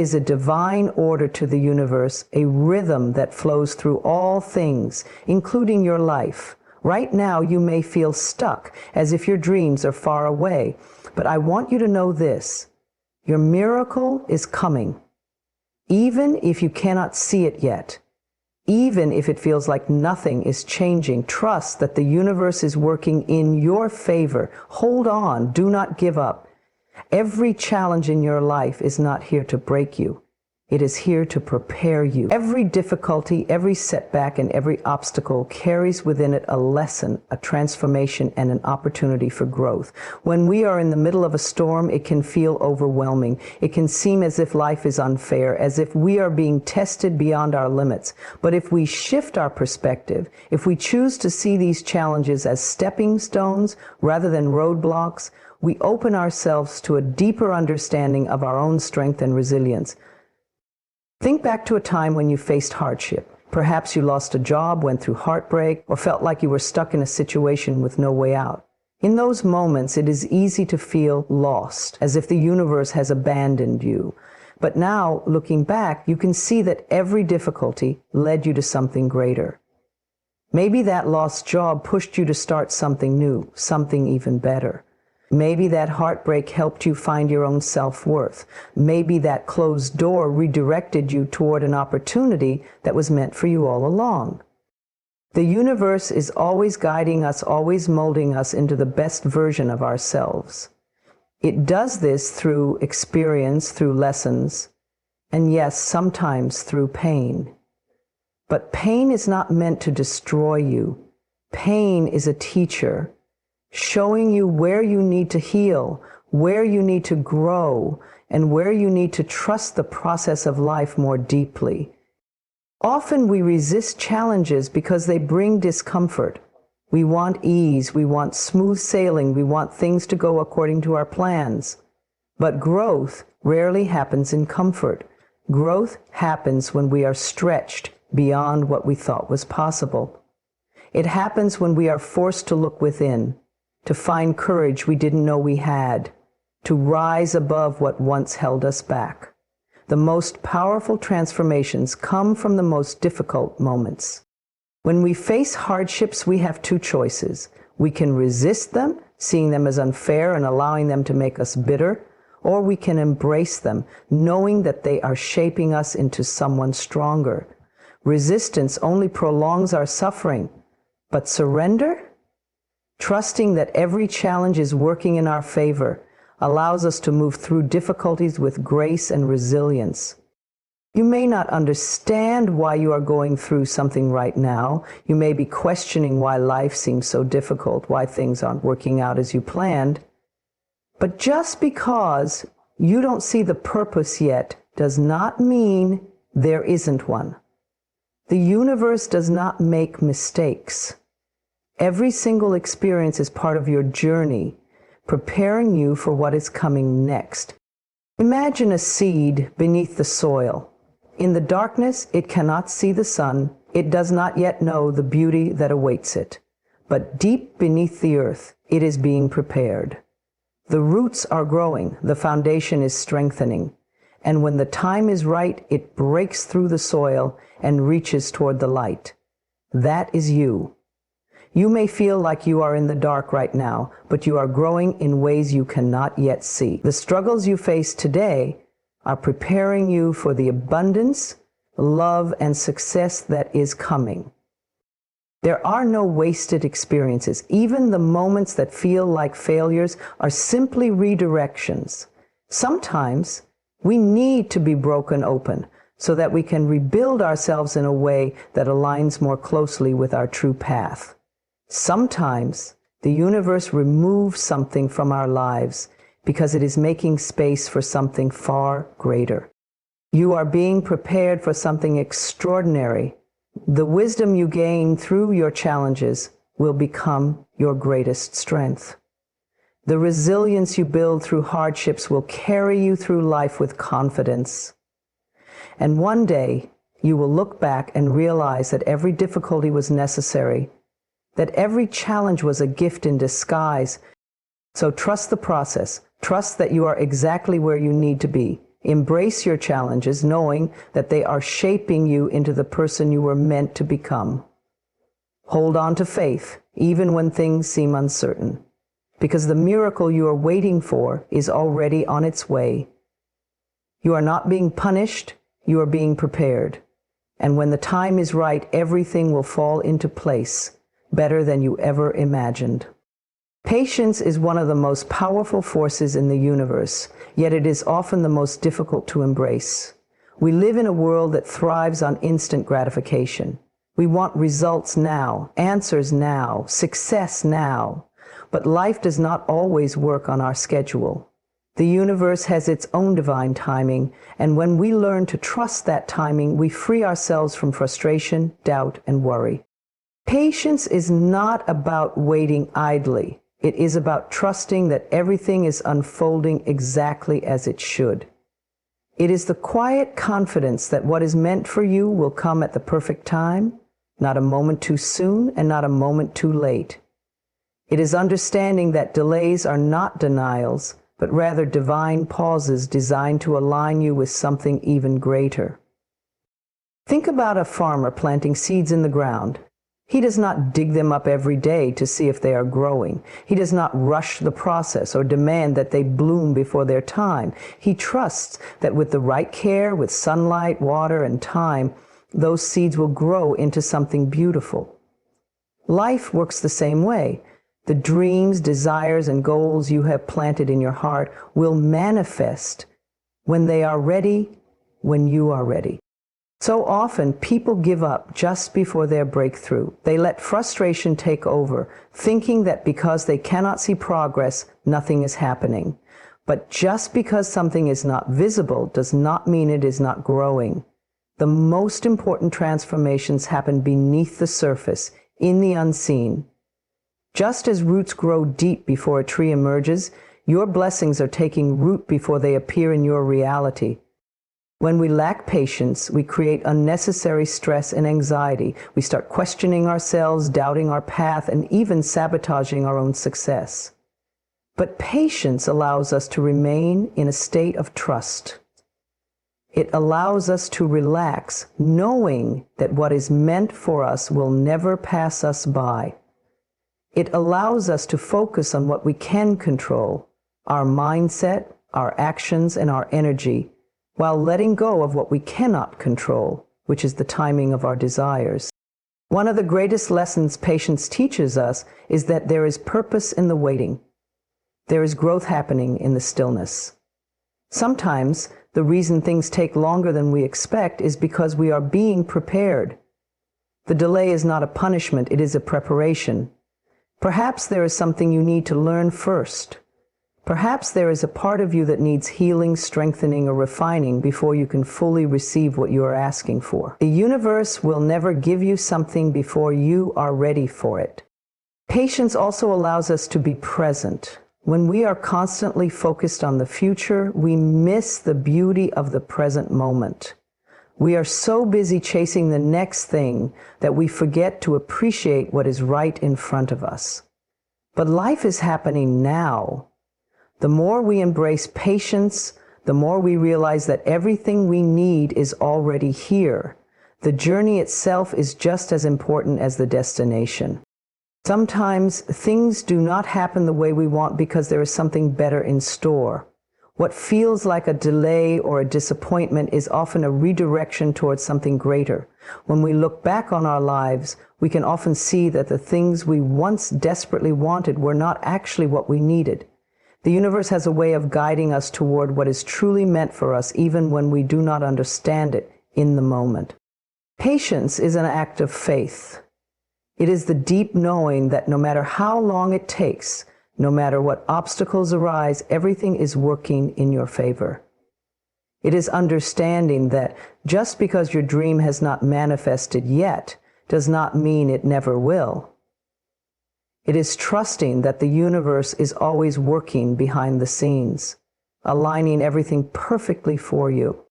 is a divine order to the universe, a rhythm that flows through all things, including your life. Right now, you may feel stuck, as if your dreams are far away. But I want you to know this: your miracle is coming. Even if you cannot see it yet, even if it feels like nothing is changing, trust that the universe is working in your favor. Hold on, do not give up. Every challenge in your life is not here to break you. It is here to prepare you. Every difficulty, every setback, and every obstacle carries within it a lesson, a transformation, and an opportunity for growth. When we are in the middle of a storm, it can feel overwhelming. It can seem as if life is unfair, as if we are being tested beyond our limits. But if we shift our perspective, if we choose to see these challenges as stepping stones rather than roadblocks, we open ourselves to a deeper understanding of our own strength and resilience. Think back to a time when you faced hardship. Perhaps you lost a job, went through heartbreak, or felt like you were stuck in a situation with no way out. In those moments, it is easy to feel lost, as if the universe has abandoned you. But now, looking back, you can see that every difficulty led you to something greater. Maybe that lost job pushed you to start something new, something even better. Maybe that heartbreak helped you find your own self-worth. Maybe that closed door redirected you toward an opportunity that was meant for you all along. The universe is always guiding us, always molding us into the best version of ourselves. It does this through experience, through lessons, and yes, sometimes through pain. But pain is not meant to destroy you. Pain is a teacher, showing you where you need to heal, where you need to grow, and where you need to trust the process of life more deeply. Often we resist challenges because they bring discomfort. We want ease, we want smooth sailing, we want things to go according to our plans. But growth rarely happens in comfort. Growth happens when we are stretched beyond what we thought was possible. It happens when we are forced to look within, to find courage we didn't know we had, to rise above what once held us back. The most powerful transformations come from the most difficult moments. When we face hardships, we have two choices. We can resist them, seeing them as unfair and allowing them to make us bitter, or we can embrace them, knowing that they are shaping us into someone stronger. Resistance only prolongs our suffering, but surrender, trusting that every challenge is working in our favor, allows us to move through difficulties with grace and resilience. You may not understand why you are going through something right now. You may be questioning why life seems so difficult, why things aren't working out as you planned. But just because you don't see the purpose yet does not mean there isn't one. The universe does not make mistakes. Every single experience is part of your journey, preparing you for what is coming next. Imagine a seed beneath the soil. In the darkness, it cannot see the sun. It does not yet know the beauty that awaits it. But deep beneath the earth, it is being prepared. The roots are growing, the foundation is strengthening. And when the time is right, it breaks through the soil and reaches toward the light. That is you. You may feel like you are in the dark right now, but you are growing in ways you cannot yet see. The struggles you face today are preparing you for the abundance, love, and success that is coming. There are no wasted experiences. Even the moments that feel like failures are simply redirections. Sometimes we need to be broken open so that we can rebuild ourselves in a way that aligns more closely with our true path. Sometimes the universe removes something from our lives because it is making space for something far greater. You are being prepared for something extraordinary. The wisdom you gain through your challenges will become your greatest strength. The resilience you build through hardships will carry you through life with confidence. And one day, you will look back and realize that every difficulty was necessary, that every challenge was a gift in disguise. So trust the process. Trust that you are exactly where you need to be. Embrace your challenges, knowing that they are shaping you into the person you were meant to become. Hold on to faith, even when things seem uncertain, because the miracle you are waiting for is already on its way. You are not being punished, you are being prepared. And when the time is right, everything will fall into place, better than you ever imagined. Patience is one of the most powerful forces in the universe, yet it is often the most difficult to embrace. We live in a world that thrives on instant gratification. We want results now, answers now, success now. But life does not always work on our schedule. The universe has its own divine timing, and when we learn to trust that timing, we free ourselves from frustration, doubt, and worry. Patience is not about waiting idly. It is about trusting that everything is unfolding exactly as it should. It is the quiet confidence that what is meant for you will come at the perfect time, not a moment too soon and not a moment too late. It is understanding that delays are not denials, but rather divine pauses designed to align you with something even greater. Think about a farmer planting seeds in the ground. He does not dig them up every day to see if they are growing. He does not rush the process or demand that they bloom before their time. He trusts that with the right care, with sunlight, water, and time, those seeds will grow into something beautiful. Life works the same way. The dreams, desires, and goals you have planted in your heart will manifest when they are ready, when you are ready. So often, people give up just before their breakthrough. They let frustration take over, thinking that because they cannot see progress, nothing is happening. But just because something is not visible does not mean it is not growing. The most important transformations happen beneath the surface, in the unseen. Just as roots grow deep before a tree emerges, your blessings are taking root before they appear in your reality. When we lack patience, we create unnecessary stress and anxiety. We start questioning ourselves, doubting our path, and even sabotaging our own success. But patience allows us to remain in a state of trust. It allows us to relax, knowing that what is meant for us will never pass us by. It allows us to focus on what we can control, our mindset, our actions, and our energy, while letting go of what we cannot control, which is the timing of our desires. One of the greatest lessons patience teaches us is that there is purpose in the waiting. There is growth happening in the stillness. Sometimes, the reason things take longer than we expect is because we are being prepared. The delay is not a punishment, it is a preparation. Perhaps there is something you need to learn first. Perhaps there is a part of you that needs healing, strengthening, or refining before you can fully receive what you are asking for. The universe will never give you something before you are ready for it. Patience also allows us to be present. When we are constantly focused on the future, we miss the beauty of the present moment. We are so busy chasing the next thing that we forget to appreciate what is right in front of us. But life is happening now. The more we embrace patience, the more we realize that everything we need is already here. The journey itself is just as important as the destination. Sometimes things do not happen the way we want because there is something better in store. What feels like a delay or a disappointment is often a redirection towards something greater. When we look back on our lives, we can often see that the things we once desperately wanted were not actually what we needed. The universe has a way of guiding us toward what is truly meant for us, even when we do not understand it in the moment. Patience is an act of faith. It is the deep knowing that no matter how long it takes, no matter what obstacles arise, everything is working in your favor. It is understanding that just because your dream has not manifested yet does not mean it never will. It is trusting that the universe is always working behind the scenes, aligning everything perfectly for you.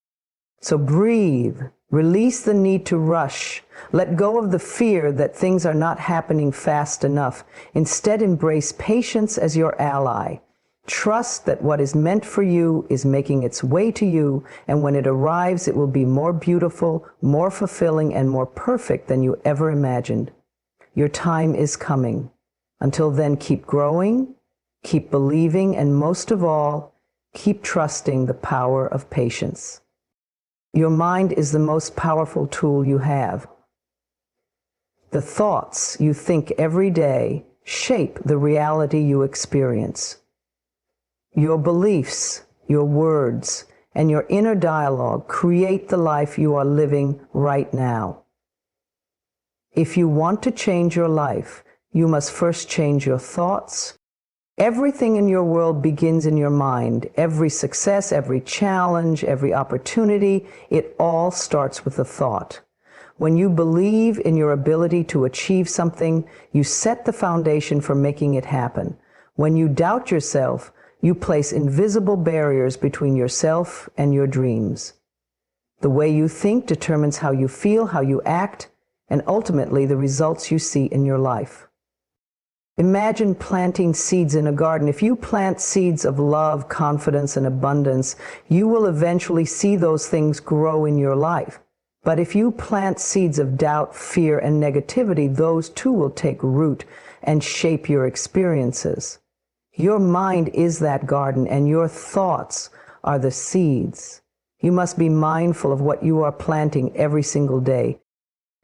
So breathe, release the need to rush, let go of the fear that things are not happening fast enough. Instead, embrace patience as your ally. Trust that what is meant for you is making its way to you, and when it arrives, it will be more beautiful, more fulfilling, and more perfect than you ever imagined. Your time is coming. Until then, keep growing, keep believing, and most of all, keep trusting the power of patience. Your mind is the most powerful tool you have. The thoughts you think every day shape the reality you experience. Your beliefs, your words, and your inner dialogue create the life you are living right now. If you want to change your life, you must first change your thoughts. Everything in your world begins in your mind. Every success, every challenge, every opportunity, it all starts with a thought. When you believe in your ability to achieve something, you set the foundation for making it happen. When you doubt yourself, you place invisible barriers between yourself and your dreams. The way you think determines how you feel, how you act, and ultimately the results you see in your life. Imagine planting seeds in a garden. If you plant seeds of love, confidence, and abundance, you will eventually see those things grow in your life. But if you plant seeds of doubt, fear, and negativity, those too will take root and shape your experiences. Your mind is that garden, and your thoughts are the seeds. You must be mindful of what you are planting every single day.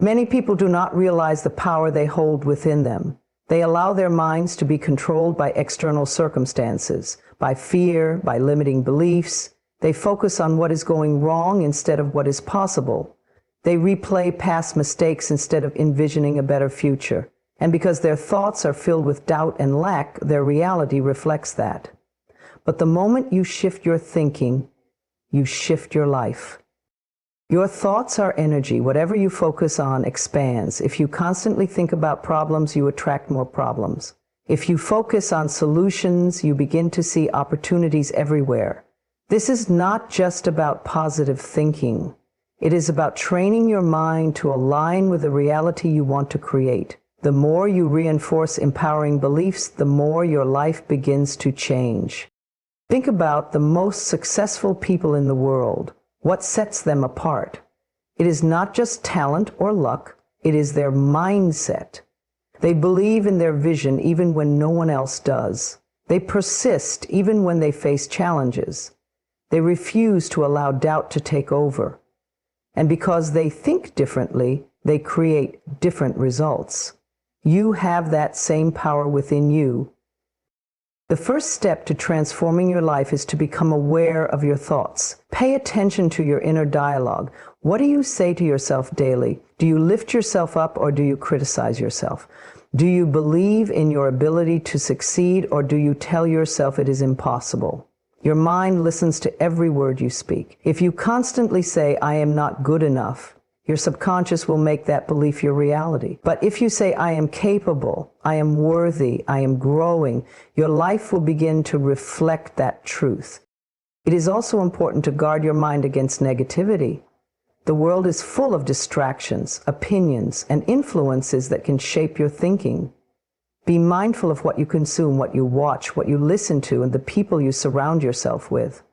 Many people do not realize the power they hold within them. They allow their minds to be controlled by external circumstances, by fear, by limiting beliefs. They focus on what is going wrong instead of what is possible. They replay past mistakes instead of envisioning a better future. And because their thoughts are filled with doubt and lack, their reality reflects that. But the moment you shift your thinking, you shift your life. Your thoughts are energy. Whatever you focus on expands. If you constantly think about problems, you attract more problems. If you focus on solutions, you begin to see opportunities everywhere. This is not just about positive thinking. It is about training your mind to align with the reality you want to create. The more you reinforce empowering beliefs, the more your life begins to change. Think about the most successful people in the world. What sets them apart? It is not just talent or luck, it is their mindset. They believe in their vision even when no one else does. They persist even when they face challenges. They refuse to allow doubt to take over. And because they think differently, they create different results. You have that same power within you. The first step to transforming your life is to become aware of your thoughts. Pay attention to your inner dialogue. What do you say to yourself daily? Do you lift yourself up or do you criticize yourself? Do you believe in your ability to succeed or do you tell yourself it is impossible? Your mind listens to every word you speak. If you constantly say, "I am not good enough," your subconscious will make that belief your reality. But if you say, "I am capable, I am worthy, I am growing," your life will begin to reflect that truth. It is also important to guard your mind against negativity. The world is full of distractions, opinions, and influences that can shape your thinking. Be mindful of what you consume, what you watch, what you listen to, and the people you surround yourself with.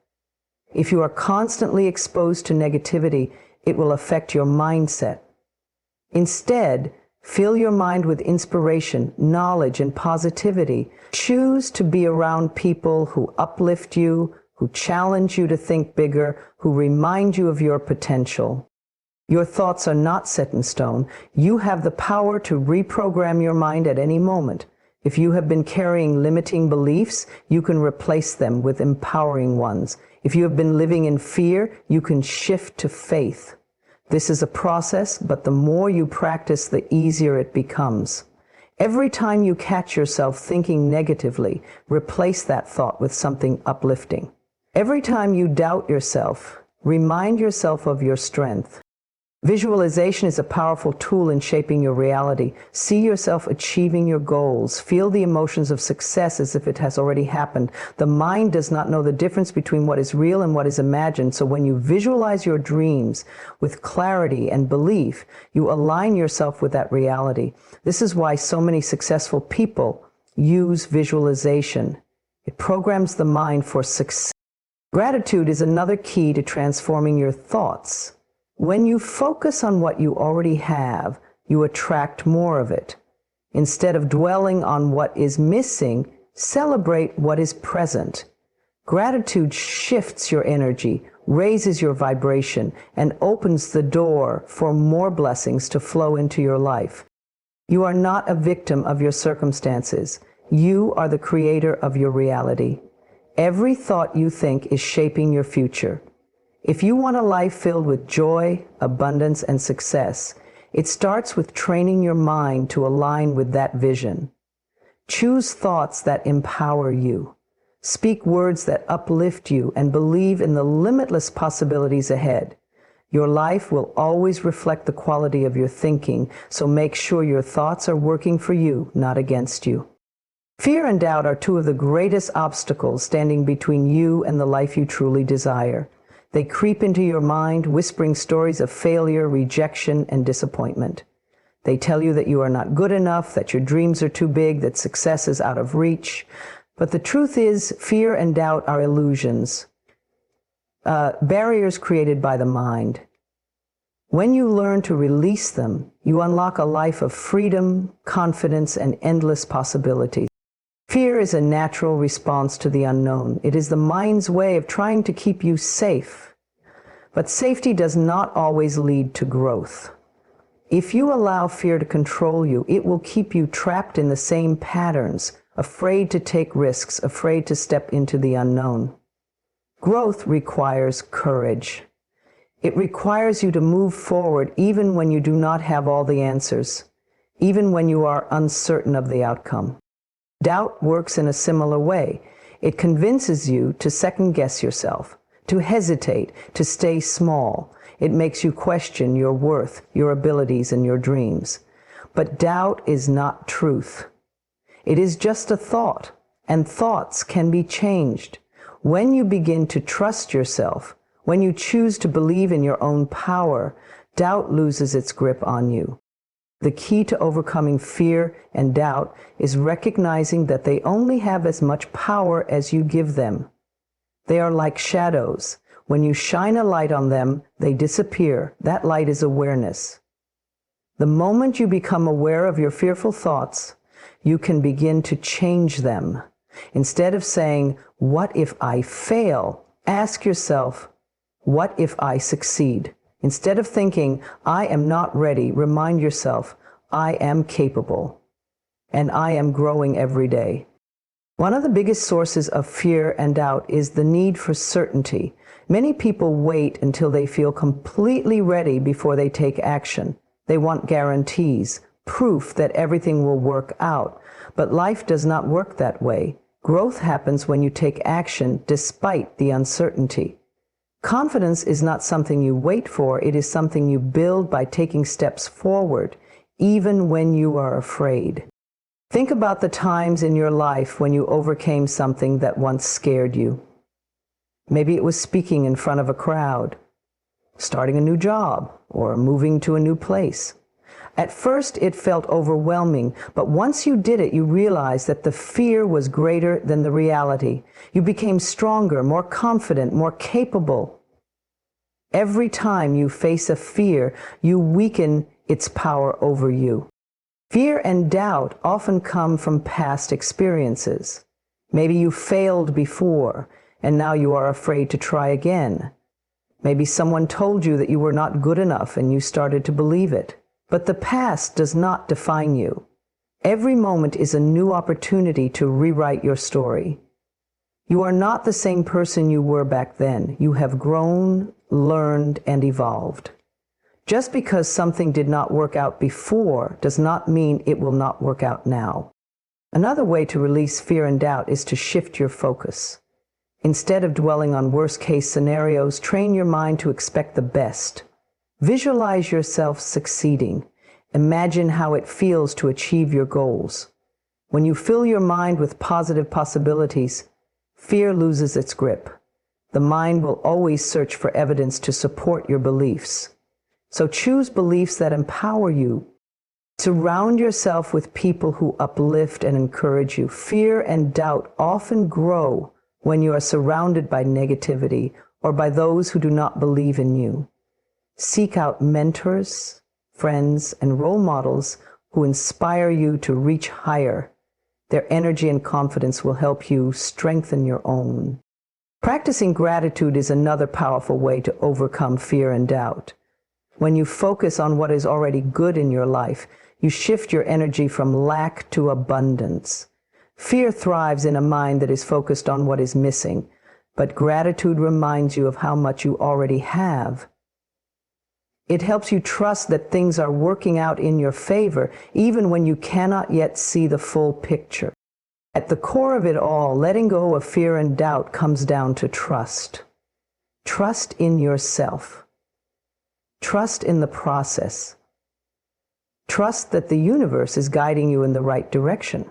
If you are constantly exposed to negativity, it will affect your mindset. Instead, fill your mind with inspiration, knowledge, and positivity. Choose to be around people who uplift you, who challenge you to think bigger, who remind you of your potential. Your thoughts are not set in stone. You have the power to reprogram your mind at any moment. If you have been carrying limiting beliefs, you can replace them with empowering ones. If you have been living in fear, you can shift to faith. This is a process, but the more you practice, the easier it becomes. Every time you catch yourself thinking negatively, replace that thought with something uplifting. Every time you doubt yourself, remind yourself of your strength. Visualization is a powerful tool in shaping your reality. See yourself achieving your goals. Feel the emotions of success as if it has already happened. The mind does not know the difference between what is real and what is imagined. So when you visualize your dreams with clarity and belief, you align yourself with that reality. This is why so many successful people use visualization. It programs the mind for success. Gratitude is another key to transforming your thoughts. When you focus on what you already have, you attract more of it. Instead of dwelling on what is missing, celebrate what is present. Gratitude shifts your energy, raises your vibration, and opens the door for more blessings to flow into your life. You are not a victim of your circumstances. You are the creator of your reality. Every thought you think is shaping your future. If you want a life filled with joy, abundance, and success, it starts with training your mind to align with that vision. Choose thoughts that empower you. Speak words that uplift you and believe in the limitless possibilities ahead. Your life will always reflect the quality of your thinking, so make sure your thoughts are working for you, not against you. Fear and doubt are two of the greatest obstacles standing between you and the life you truly desire. They creep into your mind, whispering stories of failure, rejection, and disappointment. They tell you that you are not good enough, that your dreams are too big, that success is out of reach. But the truth is, fear and doubt are illusions, barriers created by the mind. When you learn to release them, you unlock a life of freedom, confidence, and endless possibilities. Fear is a natural response to the unknown. It is the mind's way of trying to keep you safe. But safety does not always lead to growth. If you allow fear to control you, it will keep you trapped in the same patterns, afraid to take risks, afraid to step into the unknown. Growth requires courage. It requires you to move forward even when you do not have all the answers, even when you are uncertain of the outcome. Doubt works in a similar way. It convinces you to second-guess yourself, to hesitate, to stay small. It makes you question your worth, your abilities, and your dreams. But doubt is not truth. It is just a thought, and thoughts can be changed. When you begin to trust yourself, when you choose to believe in your own power, doubt loses its grip on you. The key to overcoming fear and doubt is recognizing that they only have as much power as you give them. They are like shadows. When you shine a light on them, they disappear. That light is awareness. The moment you become aware of your fearful thoughts, you can begin to change them. Instead of saying, "What if I fail?" ask yourself, "What if I succeed?" Instead of thinking, "I am not ready," remind yourself, "I am capable, and I am growing every day." One of the biggest sources of fear and doubt is the need for certainty. Many people wait until they feel completely ready before they take action. They want guarantees, proof that everything will work out. But life does not work that way. Growth happens when you take action despite the uncertainty. Confidence is not something you wait for, it is something you build by taking steps forward, even when you are afraid. Think about the times in your life when you overcame something that once scared you. Maybe it was speaking in front of a crowd, starting a new job, or moving to a new place. At first, it felt overwhelming, but once you did it, you realized that the fear was greater than the reality. You became stronger, more confident, more capable. Every time you face a fear, you weaken its power over you. Fear and doubt often come from past experiences. Maybe you failed before, and now you are afraid to try again. Maybe someone told you that you were not good enough, and you started to believe it. But the past does not define you. Every moment is a new opportunity to rewrite your story. You are not the same person you were back then. You have grown, learned, and evolved. Just because something did not work out before does not mean it will not work out now. Another way to release fear and doubt is to shift your focus. Instead of dwelling on worst-case scenarios, train your mind to expect the best. Visualize yourself succeeding. Imagine how it feels to achieve your goals. When you fill your mind with positive possibilities, fear loses its grip. The mind will always search for evidence to support your beliefs. So choose beliefs that empower you. Surround yourself with people who uplift and encourage you. Fear and doubt often grow when you are surrounded by negativity or by those who do not believe in you. Seek out mentors, friends, and role models who inspire you to reach higher. Their energy and confidence will help you strengthen your own. Practicing gratitude is another powerful way to overcome fear and doubt. When you focus on what is already good in your life, you shift your energy from lack to abundance. Fear thrives in a mind that is focused on what is missing, but gratitude reminds you of how much you already have. It helps you trust that things are working out in your favor, even when you cannot yet see the full picture. At the core of it all, letting go of fear and doubt comes down to trust. Trust in yourself. Trust in the process. Trust that the universe is guiding you in the right direction.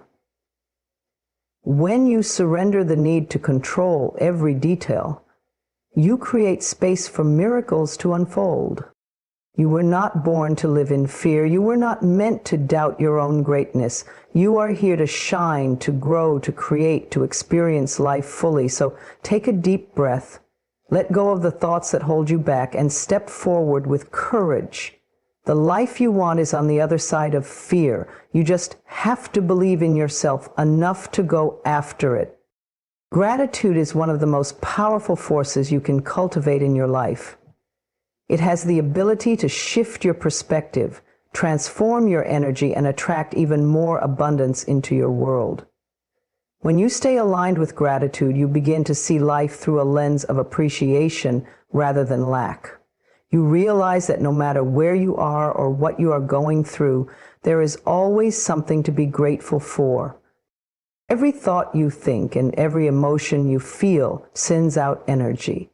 When you surrender the need to control every detail, you create space for miracles to unfold. You were not born to live in fear. You were not meant to doubt your own greatness. You are here to shine, to grow, to create, to experience life fully. So take a deep breath, let go of the thoughts that hold you back, and step forward with courage. The life you want is on the other side of fear. You just have to believe in yourself enough to go after it. Gratitude is one of the most powerful forces you can cultivate in your life. It has the ability to shift your perspective, transform your energy, and attract even more abundance into your world. When you stay aligned with gratitude, you begin to see life through a lens of appreciation rather than lack. You realize that no matter where you are or what you are going through, there is always something to be grateful for. Every thought you think and every emotion you feel sends out energy.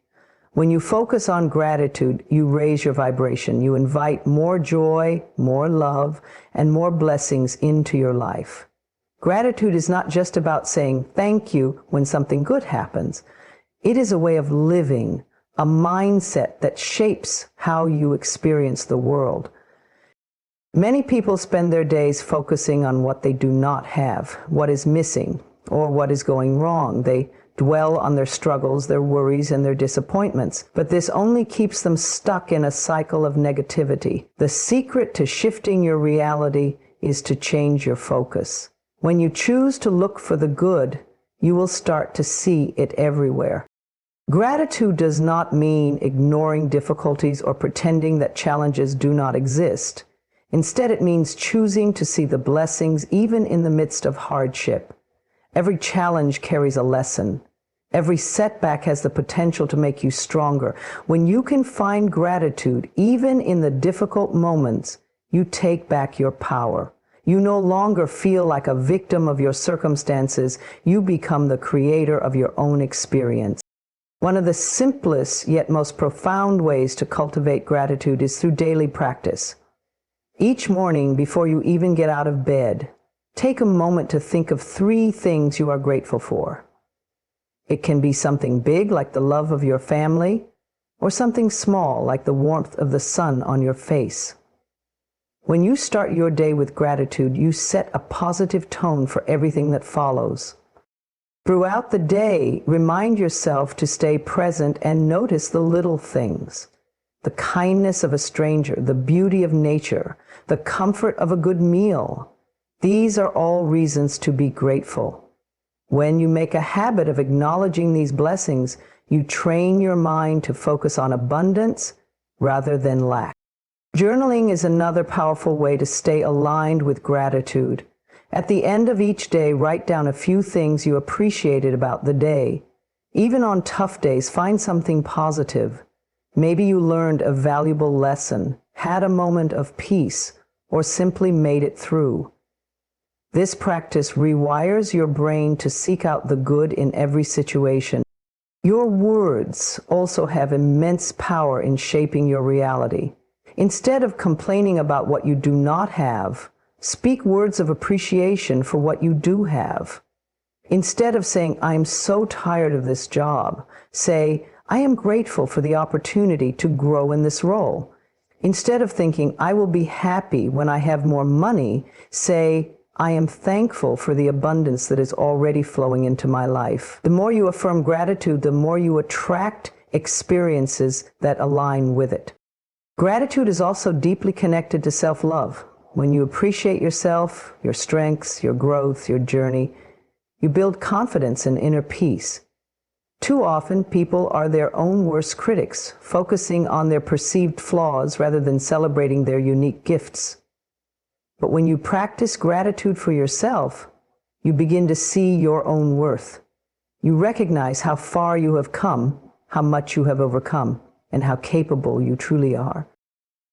When you focus on gratitude, you raise your vibration. You invite more joy, more love, and more blessings into your life. Gratitude is not just about saying thank you when something good happens. It is a way of living, a mindset that shapes how you experience the world. Many people spend their days focusing on what they do not have, what is missing, or what is going wrong. They dwell on their struggles, their worries, and their disappointments, but this only keeps them stuck in a cycle of negativity. The secret to shifting your reality is to change your focus. When you choose to look for the good, you will start to see it everywhere. Gratitude does not mean ignoring difficulties or pretending that challenges do not exist. Instead, it means choosing to see the blessings even in the midst of hardship. Every challenge carries a lesson. Every setback has the potential to make you stronger. When you can find gratitude, even in the difficult moments, you take back your power. You no longer feel like a victim of your circumstances. You become the creator of your own experience. One of the simplest yet most profound ways to cultivate gratitude is through daily practice. Each morning, before you even get out of bed, take a moment to think of 3 things you are grateful for. It can be something big like the love of your family, or something small like the warmth of the sun on your face. When you start your day with gratitude, you set a positive tone for everything that follows. Throughout the day, remind yourself to stay present and notice the little things. The kindness of a stranger, the beauty of nature, the comfort of a good meal. These are all reasons to be grateful. When you make a habit of acknowledging these blessings, you train your mind to focus on abundance rather than lack. Journaling is another powerful way to stay aligned with gratitude. At the end of each day, write down a few things you appreciated about the day. Even on tough days, find something positive. Maybe you learned a valuable lesson, had a moment of peace, or simply made it through. This practice rewires your brain to seek out the good in every situation. Your words also have immense power in shaping your reality. Instead of complaining about what you do not have, speak words of appreciation for what you do have. Instead of saying, "I am so tired of this job," say, "I am grateful for the opportunity to grow in this role." Instead of thinking, I will be happy when I have more money, say, I am thankful for the abundance that is already flowing into my life. The more you affirm gratitude, the more you attract experiences that align with it. Gratitude is also deeply connected to self-love. When you appreciate yourself, your strengths, your growth, your journey, you build confidence and inner peace. Too often, people are their own worst critics, focusing on their perceived flaws rather than celebrating their unique gifts. But when you practice gratitude for yourself, you begin to see your own worth. You recognize how far you have come, how much you have overcome, and how capable you truly are.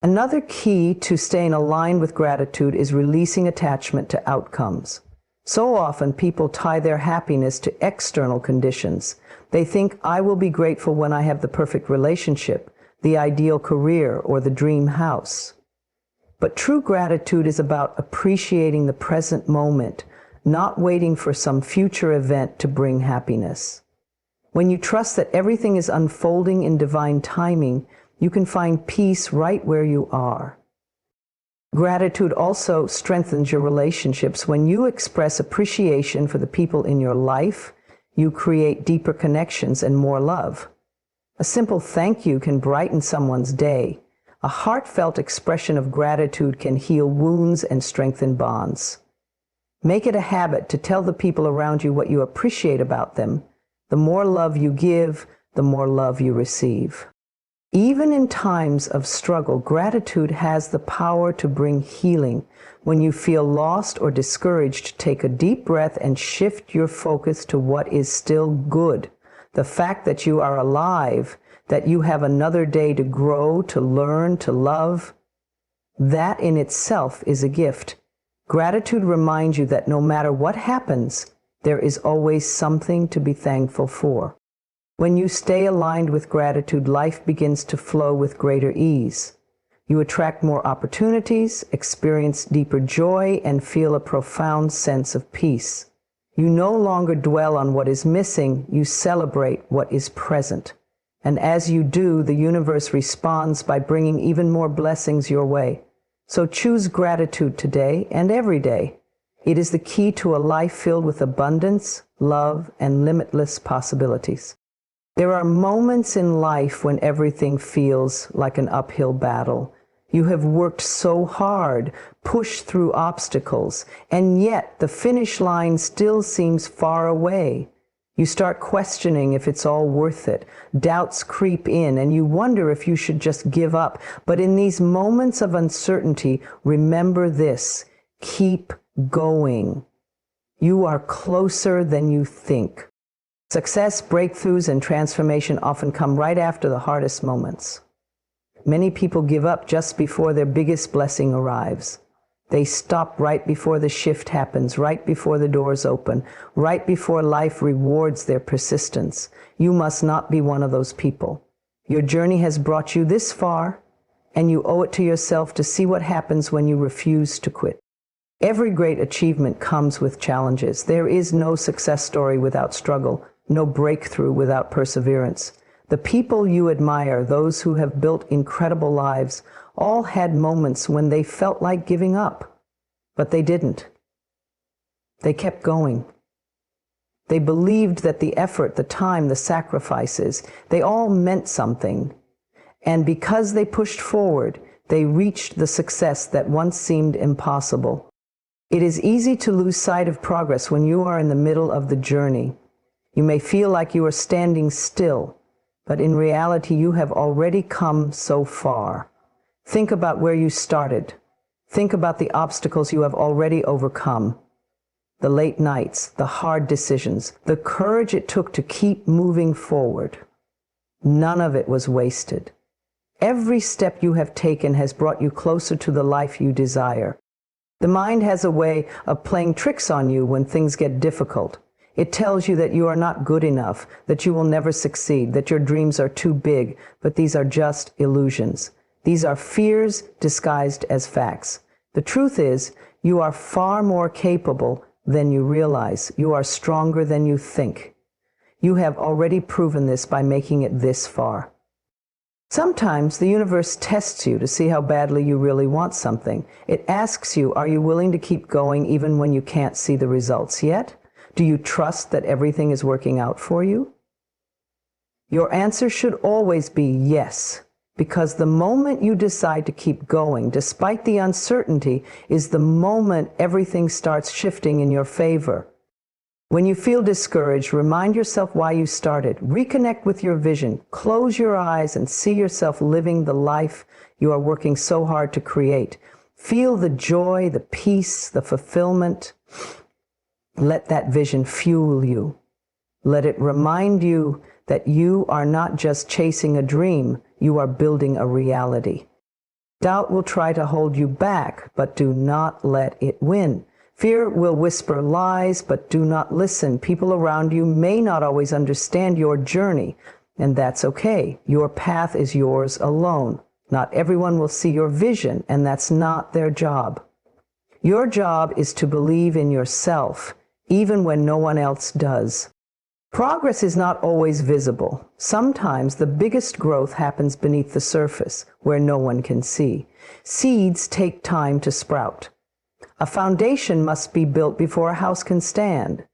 Another key to staying aligned with gratitude is releasing attachment to outcomes. So often, people tie their happiness to external conditions. They think, I will be grateful when I have the perfect relationship, the ideal career, or the dream house. But true gratitude is about appreciating the present moment, not waiting for some future event to bring happiness. When you trust that everything is unfolding in divine timing, you can find peace right where you are. Gratitude also strengthens your relationships. When you express appreciation for the people in your life, you create deeper connections and more love. A simple thank you can brighten someone's day. A heartfelt expression of gratitude can heal wounds and strengthen bonds. Make it a habit to tell the people around you what you appreciate about them. The more love you give, the more love you receive. Even in times of struggle, gratitude has the power to bring healing. When you feel lost or discouraged, take a deep breath and shift your focus to what is still good. The fact that you are alive, that you have another day to grow, to learn, to love, that in itself is a gift. Gratitude reminds you that no matter what happens, there is always something to be thankful for. When you stay aligned with gratitude, life begins to flow with greater ease. You attract more opportunities, experience deeper joy, and feel a profound sense of peace. You no longer dwell on what is missing, you celebrate what is present. And as you do, the universe responds by bringing even more blessings your way. So choose gratitude today and every day. It is the key to a life filled with abundance, love, and limitless possibilities. There are moments in life when everything feels like an uphill battle. You have worked so hard, pushed through obstacles, and yet the finish line still seems far away. You start questioning if it's all worth it. Doubts creep in, and you wonder if you should just give up. But in these moments of uncertainty, remember this: keep going. You are closer than you think. Success, breakthroughs, and transformation often come right after the hardest moments. Many people give up just before their biggest blessing arrives. They stop right before the shift happens, right before the doors open, right before life rewards their persistence. You must not be one of those people. Your journey has brought you this far, and you owe it to yourself to see what happens when you refuse to quit. Every great achievement comes with challenges. There is no success story without struggle, no breakthrough without perseverance. The people you admire, those who have built incredible lives, all had moments when they felt like giving up, but they didn't. They kept going. They believed that the effort, the time, the sacrifices, they all meant something. And because they pushed forward, they reached the success that once seemed impossible. It is easy to lose sight of progress when you are in the middle of the journey. You may feel like you are standing still, but in reality, you have already come so far. Think about where you started. Think about the obstacles you have already overcome. The late nights, the hard decisions, the courage it took to keep moving forward. None of it was wasted. Every step you have taken has brought you closer to the life you desire. The mind has a way of playing tricks on you when things get difficult. It tells you that you are not good enough, that you will never succeed, that your dreams are too big, but these are just illusions. These are fears disguised as facts. The truth is, you are far more capable than you realize. You are stronger than you think. You have already proven this by making it this far. Sometimes the universe tests you to see how badly you really want something. It asks you, are you willing to keep going even when you can't see the results yet? Do you trust that everything is working out for you? Your answer should always be yes, because the moment you decide to keep going, despite the uncertainty, is the moment everything starts shifting in your favor. When you feel discouraged, remind yourself why you started. Reconnect with your vision. Close your eyes and see yourself living the life you are working so hard to create. Feel the joy, the peace, the fulfillment. Let that vision fuel you. Let it remind you that you are not just chasing a dream, you are building a reality. Doubt will try to hold you back, but do not let it win. Fear will whisper lies, but do not listen. People around you may not always understand your journey, and that's okay. Your path is yours alone. Not everyone will see your vision, and that's not their job. Your job is to believe in yourself, even when no one else does. Progress is not always visible. Sometimes the biggest growth happens beneath the surface, where no one can see. Seeds take time to sprout. A foundation must be built before a house can stand.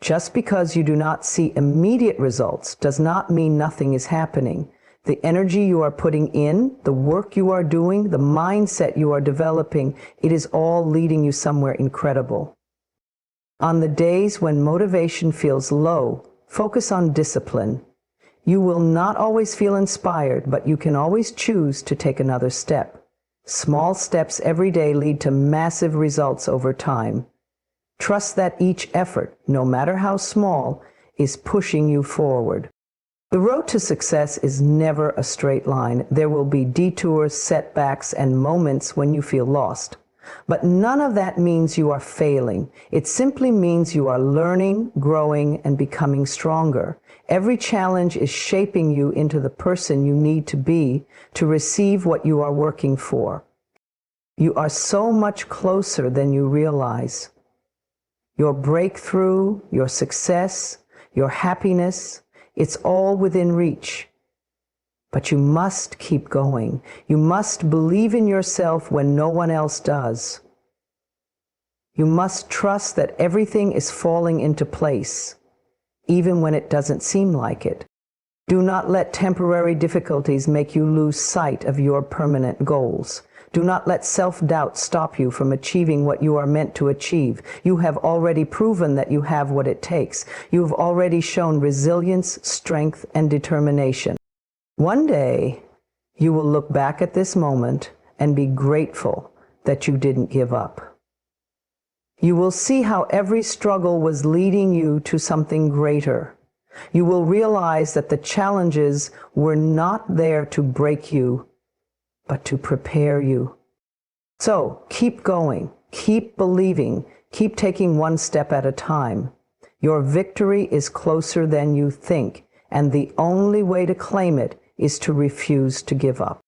Just because you do not see immediate results does not mean nothing is happening. The energy you are putting in, the work you are doing, the mindset you are developing, it is all leading you somewhere incredible. On the days when motivation feels low, focus on discipline. You will not always feel inspired, but you can always choose to take another step. Small steps every day lead to massive results over time. Trust that each effort, no matter how small, is pushing you forward. The road to success is never a straight line. There will be detours, setbacks, and moments when you feel lost. But none of that means you are failing. It simply means you are learning, growing, and becoming stronger. Every challenge is shaping you into the person you need to be to receive what you are working for. You are so much closer than you realize. Your breakthrough, your success, your happiness, it's all within reach. But you must keep going. You must believe in yourself when no one else does. You must trust that everything is falling into place, even when it doesn't seem like it. Do not let temporary difficulties make you lose sight of your permanent goals. Do not let self-doubt stop you from achieving what you are meant to achieve. You have already proven that you have what it takes. You have already shown resilience, strength, and determination. One day, you will look back at this moment and be grateful that you didn't give up. You will see how every struggle was leading you to something greater. You will realize that the challenges were not there to break you, but to prepare you. So keep going, keep believing, keep taking one step at a time. Your victory is closer than you think, and the only way to claim it is to refuse to give up.